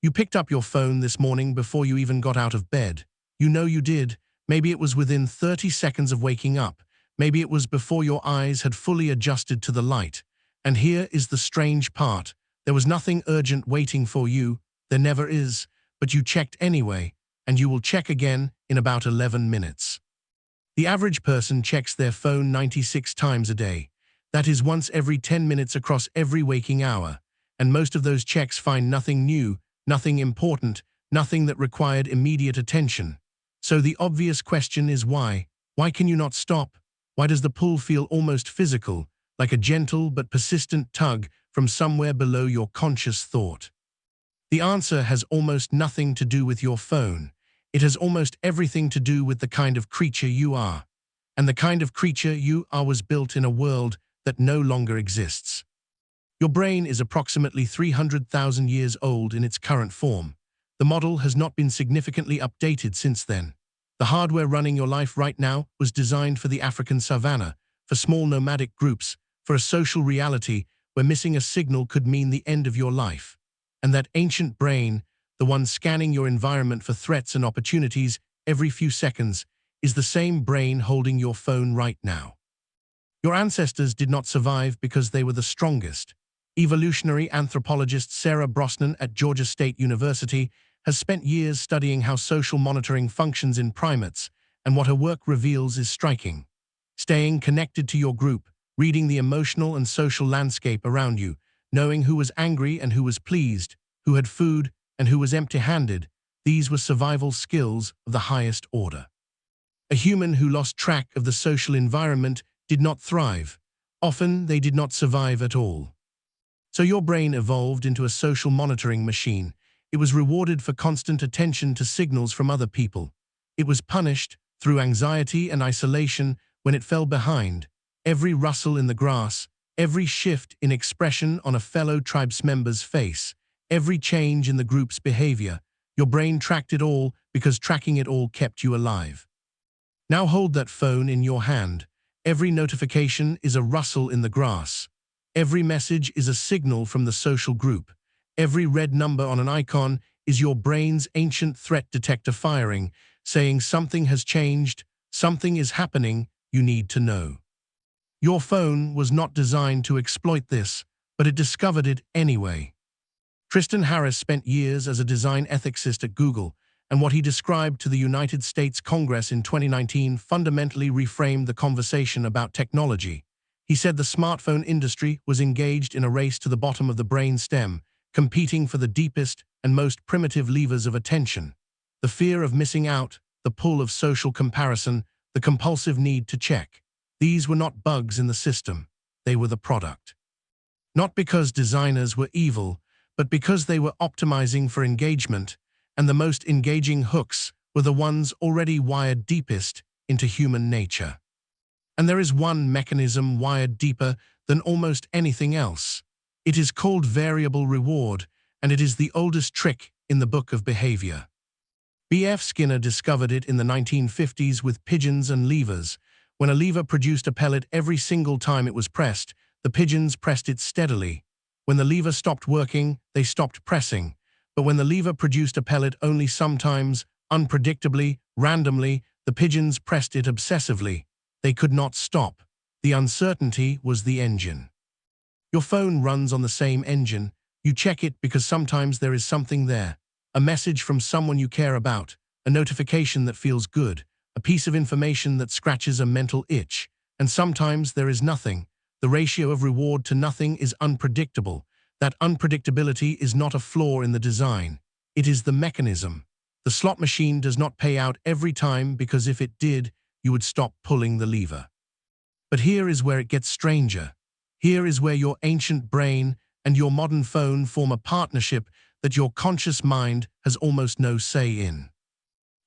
You picked up your phone this morning before you even got out of bed. You know you did. Maybe it was within 30 seconds of waking up. Maybe it was before your eyes had fully adjusted to the light. And here is the strange part. There was nothing urgent waiting for you. There never is. But you checked anyway, and you will check again in about 11 minutes. The average person checks their phone 96 times a day. That is once every 10 minutes across every waking hour. And most of those checks find nothing new, nothing important, nothing that required immediate attention. So the obvious question is why? Why can you not stop? Why does the pull feel almost physical, like a gentle but persistent tug from somewhere below your conscious thought? The answer has almost nothing to do with your phone. It has almost everything to do with the kind of creature you are. And the kind of creature you are was built in a world that no longer exists. Your brain is approximately 300,000 years old in its current form. The model has not been significantly updated since then. The hardware running your life right now was designed for the African savanna, for small nomadic groups, for a social reality where missing a signal could mean the end of your life. And that ancient brain, the one scanning your environment for threats and opportunities every few seconds, is the same brain holding your phone right now. Your ancestors did not survive because they were the strongest. Evolutionary anthropologist Sarah Brosnan at Georgia State University has spent years studying how social monitoring functions in primates, and what her work reveals is striking. Staying connected to your group, reading the emotional and social landscape around you, knowing who was angry and who was pleased, who had food and who was empty-handed, these were survival skills of the highest order. A human who lost track of the social environment did not thrive. Often they did not survive at all. So your brain evolved into a social monitoring machine. It was rewarded for constant attention to signals from other people. It was punished through anxiety and isolation when it fell behind. Every rustle in the grass, every shift in expression on a fellow tribe's member's face, every change in the group's behavior, your brain tracked it all because tracking it all kept you alive. Now hold that phone in your hand. Every notification is a rustle in the grass. Every message is a signal from the social group. Every red number on an icon is your brain's ancient threat detector firing, saying something has changed, something is happening, you need to know. Your phone was not designed to exploit this, but it discovered it anyway. Tristan Harris spent years as a design ethicist at Google, and what he described to the United States Congress in 2019 fundamentally reframed the conversation about technology. He said the smartphone industry was engaged in a race to the bottom of the brain stem, competing for the deepest and most primitive levers of attention. The fear of missing out, the pull of social comparison, the compulsive need to check. These were not bugs in the system, they were the product. Not because designers were evil, but because they were optimizing for engagement, and the most engaging hooks were the ones already wired deepest into human nature. And there is one mechanism wired deeper than almost anything else. It is called variable reward, and it is the oldest trick in the book of behavior. B.F. Skinner discovered it in the 1950s with pigeons and levers. When a lever produced a pellet every single time it was pressed, the pigeons pressed it steadily. When the lever stopped working, they stopped pressing. But when the lever produced a pellet only sometimes, unpredictably, randomly, the pigeons pressed it obsessively. They could not stop. The uncertainty was the engine. Your phone runs on the same engine. You check it because sometimes there is something there. A message from someone you care about, a notification that feels good, a piece of information that scratches a mental itch. And sometimes there is nothing. The ratio of reward to nothing is unpredictable. That unpredictability is not a flaw in the design. It is the mechanism. The slot machine does not pay out every time because if it did, you would stop pulling the lever. But here is where it gets stranger. Here is where your ancient brain and your modern phone form a partnership that your conscious mind has almost no say in.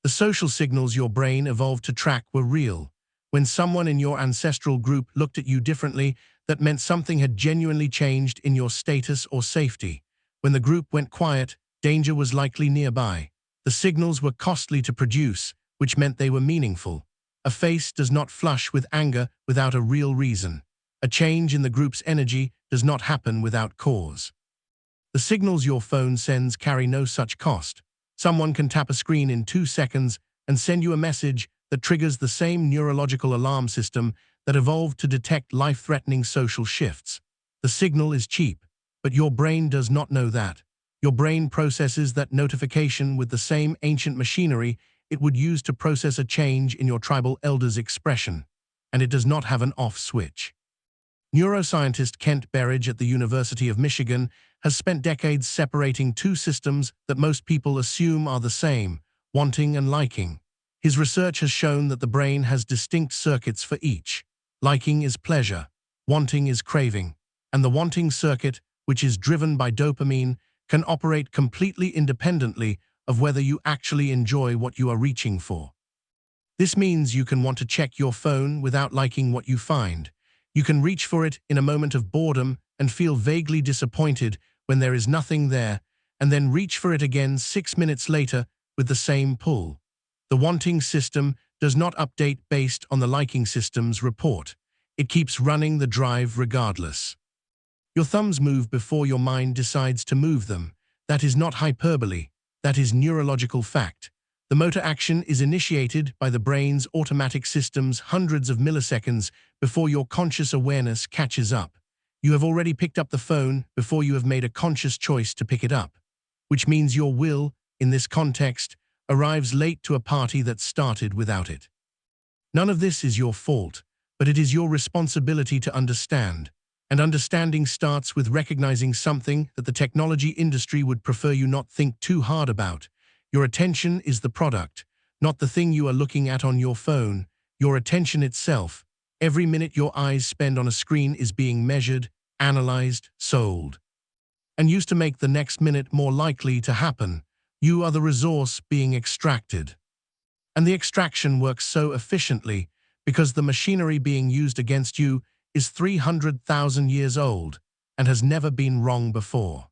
The social signals your brain evolved to track were real. When someone in your ancestral group looked at you differently, that meant something had genuinely changed in your status or safety. When the group went quiet, danger was likely nearby. The signals were costly to produce, which meant they were meaningful. A face does not flush with anger without a real reason. A change in the group's energy does not happen without cause. The signals your phone sends carry no such cost. Someone can tap a screen in 2 seconds and send you a message that triggers the same neurological alarm system that evolved to detect life-threatening social shifts. The signal is cheap, but your brain does not know that. Your brain processes that notification with the same ancient machinery it would use to process a change in your tribal elder's expression, and it does not have an off switch. Neuroscientist Kent Berridge at the University of Michigan has spent decades separating two systems that most people assume are the same, wanting and liking. His research has shown that the brain has distinct circuits for each. Liking is pleasure, wanting is craving, and the wanting circuit, which is driven by dopamine, can operate completely independently of whether you actually enjoy what you are reaching for. This means you can want to check your phone without liking what you find. You can reach for it in a moment of boredom and feel vaguely disappointed when there is nothing there, and then reach for it again 6 minutes later with the same pull. The wanting system does not update based on the liking system's report. It keeps running the drive regardless. Your thumbs move before your mind decides to move them. That is not hyperbole. That is neurological fact. The motor action is initiated by the brain's automatic systems hundreds of milliseconds before your conscious awareness catches up. You have already picked up the phone before you have made a conscious choice to pick it up, which means your will, in this context, arrives late to a party that started without it. None of this is your fault, but it is your responsibility to understand. And understanding starts with recognizing something that the technology industry would prefer you not think too hard about. Your attention is the product, not the thing you are looking at on your phone. Your attention itself. Every minute your eyes spend on a screen is being measured, analyzed, sold, and used to make the next minute more likely to happen. You are the resource being extracted. And the extraction works so efficiently because the machinery being used against you is 300,000 years old and has never been wrong before.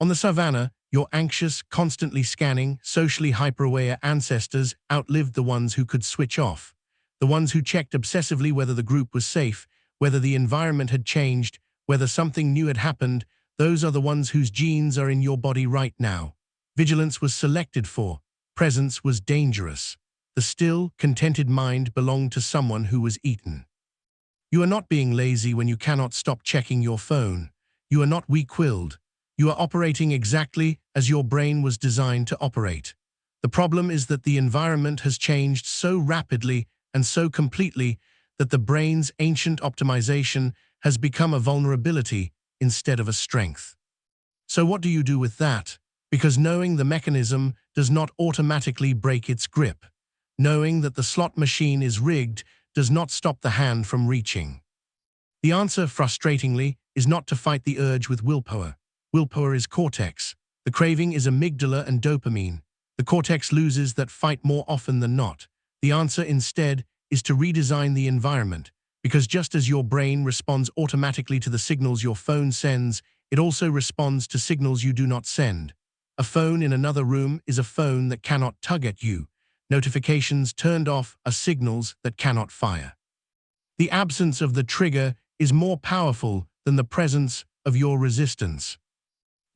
On the savannah, your anxious, constantly scanning, socially hyper-aware ancestors outlived the ones who could switch off, the ones who checked obsessively whether the group was safe, whether the environment had changed, whether something new had happened. Those are the ones whose genes are in your body right now. Vigilance was selected for. Presence was dangerous. The still, contented mind belonged to someone who was eaten. You are not being lazy when you cannot stop checking your phone. You are not weak-willed. You are operating exactly as your brain was designed to operate. The problem is that the environment has changed so rapidly and so completely that the brain's ancient optimization has become a vulnerability instead of a strength. So what do you do with that? Because knowing the mechanism does not automatically break its grip. Knowing that the slot machine is rigged does not stop the hand from reaching. The answer, frustratingly, is not to fight the urge with willpower. Willpower is cortex. The craving is amygdala and dopamine. The cortex loses that fight more often than not. The answer, instead, is to redesign the environment, because just as your brain responds automatically to the signals your phone sends, it also responds to signals you do not send. A phone in another room is a phone that cannot tug at you. Notifications turned off are signals that cannot fire. The absence of the trigger is more powerful than the presence of your resistance.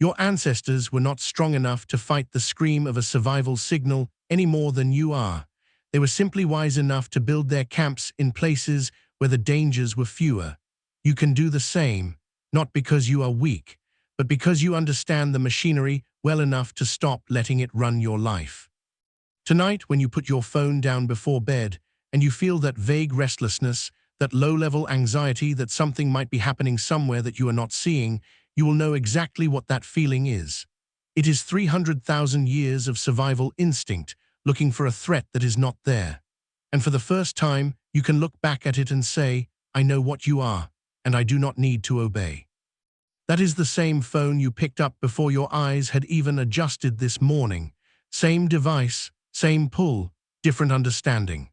Your ancestors were not strong enough to fight the scream of a survival signal any more than you are. They were simply wise enough to build their camps in places where the dangers were fewer. You can do the same, not because you are weak, but because you understand the machinery well enough to stop letting it run your life. Tonight, when you put your phone down before bed and you feel that vague restlessness, that low-level anxiety that something might be happening somewhere that you are not seeing, you will know exactly what that feeling is. It is 300,000 years of survival instinct looking for a threat that is not there. And for the first time, you can look back at it and say, I know what you are, and I do not need to obey. That is the same phone you picked up before your eyes had even adjusted this morning. Same device, same pull, different understanding.